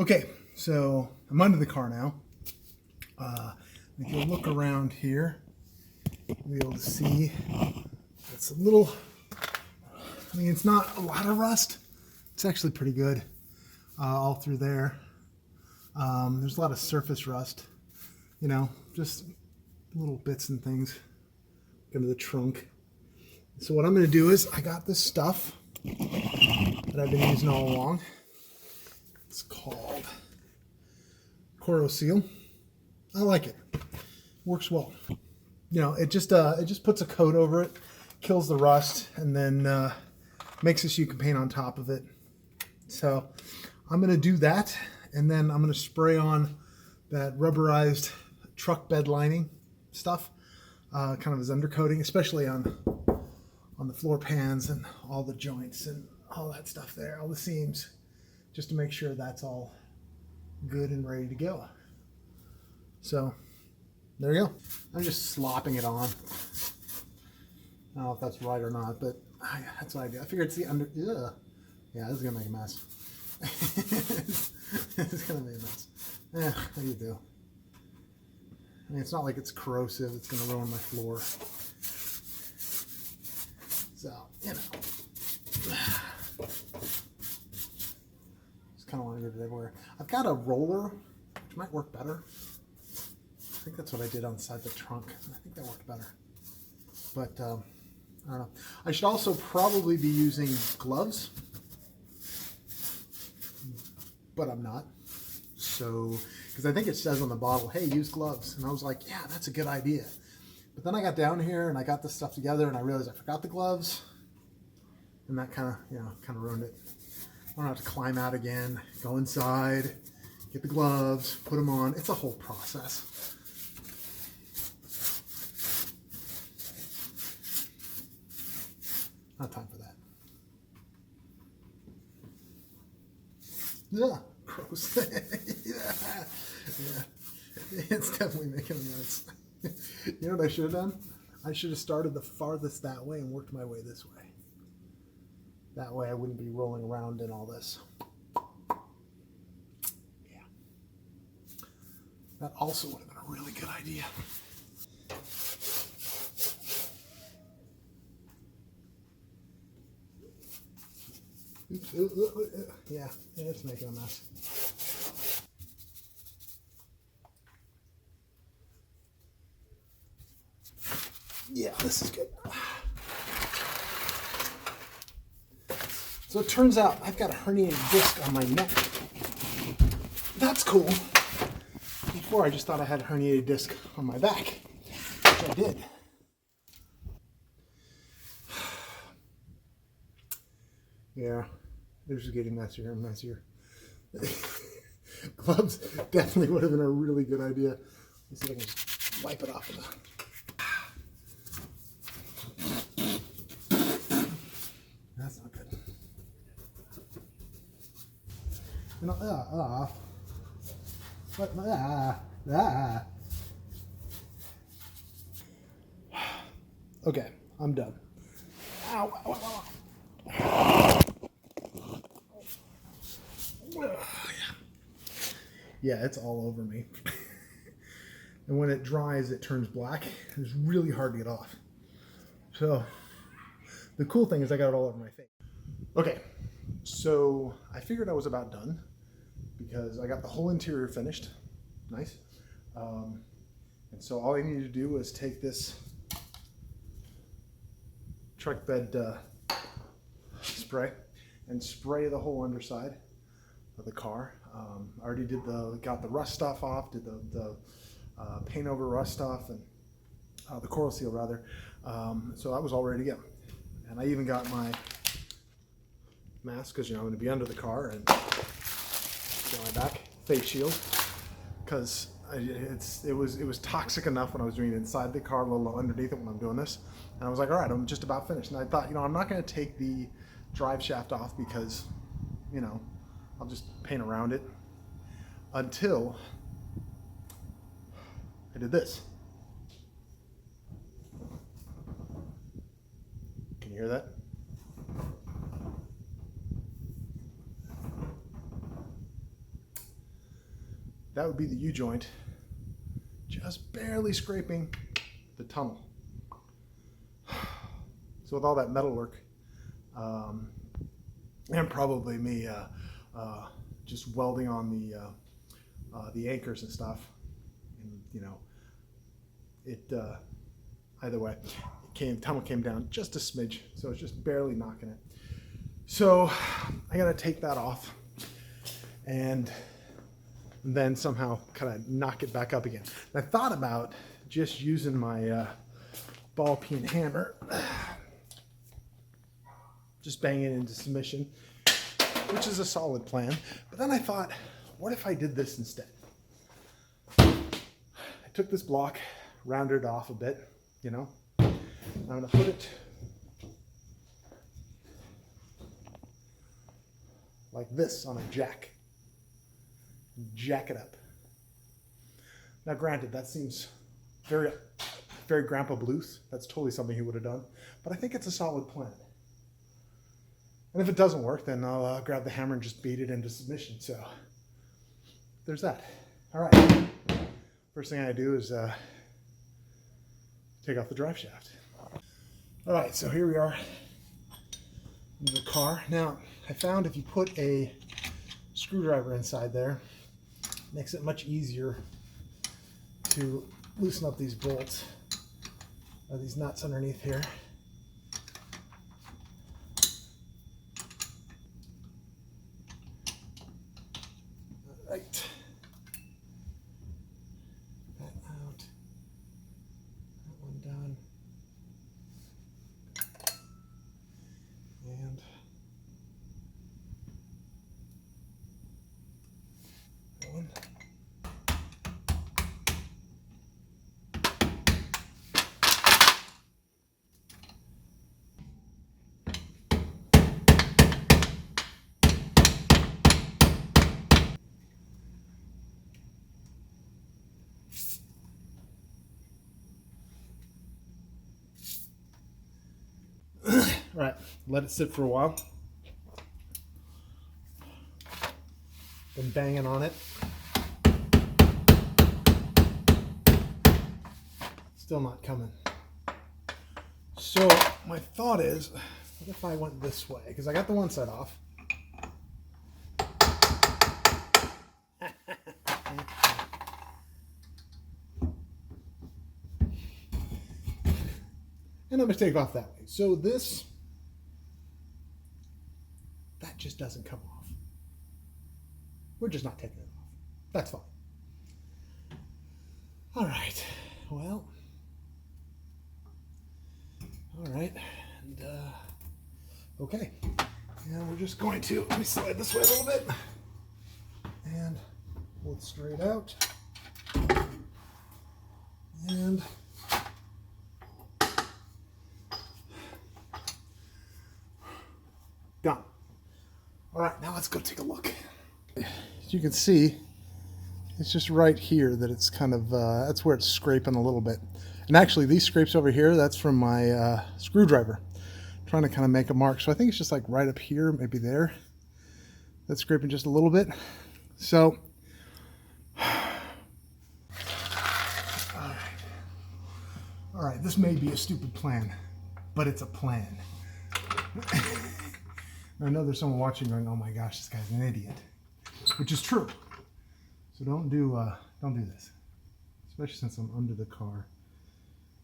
Okay, so I'm under the car now. If you look around here, you'll be able to see it's a little, I mean, it's not a lot of rust. It's actually pretty good all through there. There's a lot of surface rust, you know, just little bits and things. Go to the trunk. So what I'm going to do is I got this stuff that I've been using all along. It's called Seal. I like it. Works well. You know, it just puts a coat over it, kills the rust, and then makes it so you can paint on top of it. So I'm going to do that, and then I'm going to spray on that rubberized truck bed lining stuff, kind of as undercoating, especially on the floor pans and all the joints and all that stuff there, all the seams, just to make sure that's all good and ready to go. So there you go. I'm just slopping it on. I don't know if that's right or not, but that's what I do. I figured it's the under. Ugh. Yeah, this is gonna make a mess. It's gonna make a mess. What do you do? I mean, it's not like it's corrosive. It's gonna ruin my floor. So, you know. Just kind of want to get it everywhere. I've got a roller, which might work better. I think that's what I did on the side of the trunk. I think that worked better. But, I don't know. I should also probably be using gloves. But I'm not. So, because I think it says on the bottle, hey, use gloves. And I was like, yeah, that's a good idea. But then I got down here and I got this stuff together and I realized I forgot the gloves. And that kind of ruined it. I don't have to climb out again, go inside, get the gloves, put them on. It's a whole process. Not time for that. Yeah, gross. yeah. It's definitely making a mess. You know what I should have done? I should have started the farthest that way and worked my way this way. That way I wouldn't be rolling around in all this. Yeah. That also would have been a really good idea. Yeah, it's making a mess. Yeah, this is good. So it turns out I've got a herniated disc on my neck. That's cool. Before I just thought I had a herniated disc on my back, which I did. Yeah, they're just getting messier and messier. Gloves definitely would have been a really good idea. Let's see if I can just wipe it off of the... That's not good. You know, Okay, I'm done. Ow, ow, ow, ow. Yeah, it's all over me. And when it dries, it turns black. It's really hard to get off. So the cool thing is I got it all over my face. Okay, so I figured I was about done because I got the whole interior finished. Nice. And so all I needed to do was take this truck bed spray and spray the whole underside of the car. I already got the rust stuff off, did the paint over rust stuff, and the coral seal rather. So that was all ready to go. And I even got my mask because, you know, I'm going to be under the car, and get my back face shield because it was toxic enough when I was doing it inside the car, a little underneath it when I'm doing this. And I was like, all right, I'm just about finished. And I thought, you know, I'm not going to take the drive shaft off because, you know, I'll just paint around it until I did this. Can you hear that? that would be the U-joint, just barely scraping the tunnel. So with all that metal work, and probably me just welding on the anchors and stuff, and you know, it either way, tunnel came down just a smidge, so it's just barely knocking it. So I gotta take that off and then somehow kind of knock it back up again. And I thought about just using my ball peen hammer, just bang it into submission, which is a solid plan. But then I thought, what if I did this instead? I took this block, rounded it off a bit, you know. I'm gonna put it like this on a jack. Jack it up. Now granted, that seems very, very Grandpa Blues. That's totally something he would have done. But I think it's a solid plan. And if it doesn't work, then I'll grab the hammer and just beat it into submission. So there's that. All right. First thing I do is take off the drive shaft. All right, so here we are in the car. Now, I found if you put a screwdriver inside there, it makes it much easier to loosen up these bolts, or these nuts underneath here. All right. That out. That one done. And that one. All right, let it sit for a while. Been banging on it. Still not coming. So my thought is, what if I went this way? Because I got the one side off. And I'm going to take it off that way. So this, that just doesn't come off. We're just not taking it off. That's fine. All right. Well. All right. And, okay. And we're just going to, let me slide this way a little bit. And pull it straight out. And done. All right, now let's go take a look. As you can see, it's just right here that it's kind of, that's where it's scraping a little bit. And actually these scrapes over here, that's from my screwdriver. I'm trying to kind of make a mark. So I think it's just like right up here, maybe there. That's scraping just a little bit. So, all right, this may be a stupid plan, but it's a plan. I know there's someone watching going, oh my gosh, this guy's an idiot, which is true. So don't do this, especially since I'm under the car.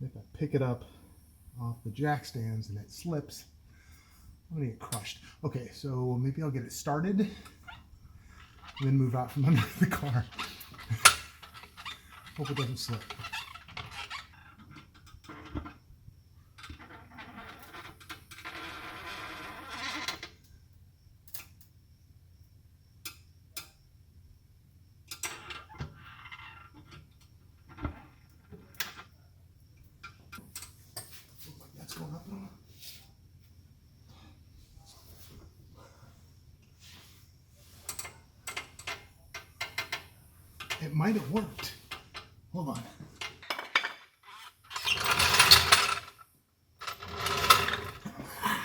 If I pick it up off the jack stands and it slips, I'm gonna get crushed. Okay, so maybe I'll get it started and then move out from under the car. Hope it doesn't slip. It might have worked. Hold on.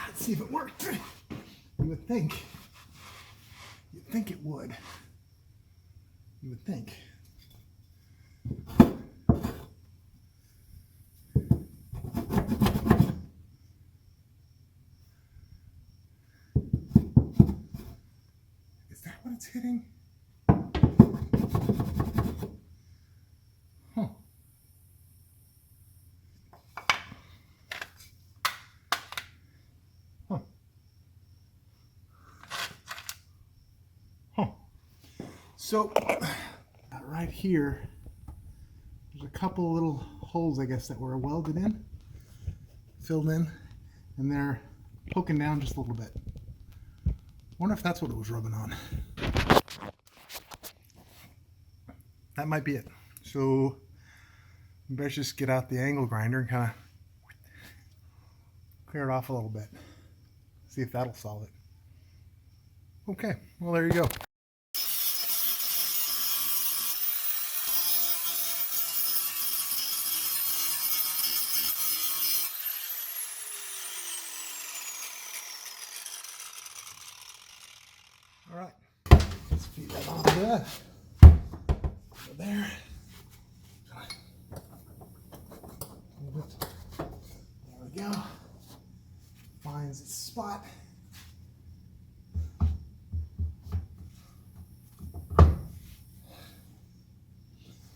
Let's see if it worked. You would think. You'd think it would. You would think. what it's hitting. Huh. Huh. Huh. So, right here, there's a couple little holes, I guess, that were welded in, filled in, and they're poking down just a little bit. Wonder if that's what it was rubbing on. That might be it. So, I better just get out the angle grinder and kind of clear it off a little bit. See if that'll solve it. Okay, well, there you go. All right, let's feed that on there. Over there. There we go. Finds its spot.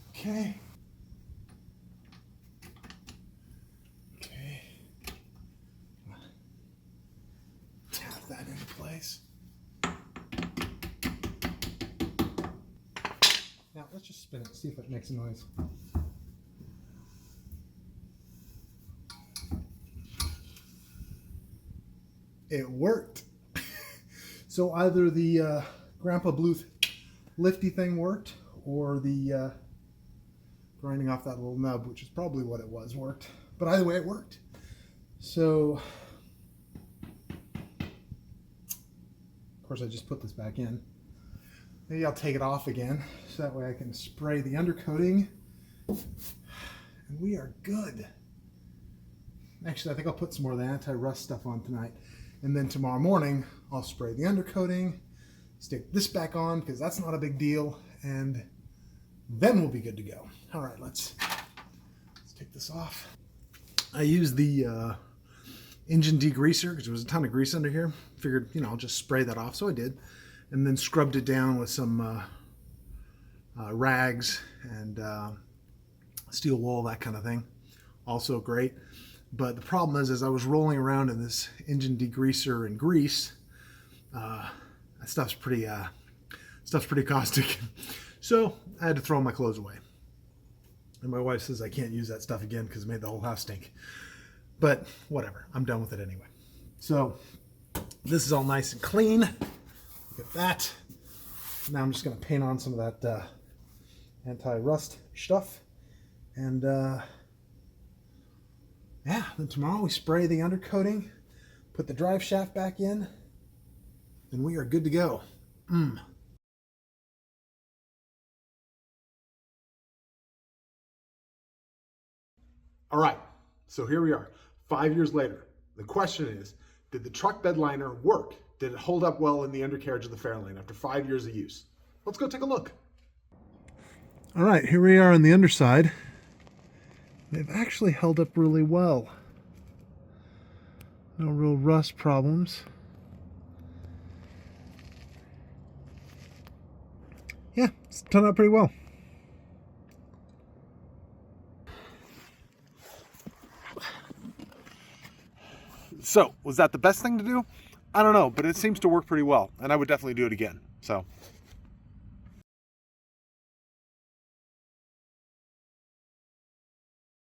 Okay. Okay. Tap that into place. Now let's just spin it, see if it makes a noise. It worked. So either the Grandpa Bluth lifty thing worked, or the grinding off that little nub, which is probably what it was, worked. But either way, it worked. So, of course, I just put this back in. Maybe I'll take it off again, so that way I can spray the undercoating. And we are good. Actually, I think I'll put some more of the anti-rust stuff on tonight. And then tomorrow morning, I'll spray the undercoating, stick this back on, because that's not a big deal, and then we'll be good to go. All right, let's take this off. I used the engine degreaser, because there was a ton of grease under here. Figured, you know, I'll just spray that off, so I did. And then scrubbed it down with some rags and steel wool, that kind of thing. Also great. But the problem is, as I was rolling around in this engine degreaser and grease, that stuff's pretty caustic. So I had to throw my clothes away. And my wife says I can't use that stuff again because it made the whole house stink. But whatever, I'm done with it anyway. So this is all nice and clean. Look at that. Now I'm just going to paint on some of that anti-rust stuff. And yeah, then tomorrow we spray the undercoating, put the drive shaft back in, and we are good to go. All right, so here we are, 5 years later. The question is, did the truck bed liner work? Did it hold up well in the undercarriage of the Fairlane after 5 years of use? Let's go take a look. All right, here we are on the underside. They've actually held up really well. No real rust problems. Yeah, it's turned out pretty well. So, was that the best thing to do? I don't know, but it seems to work pretty well, and I would definitely do it again. So,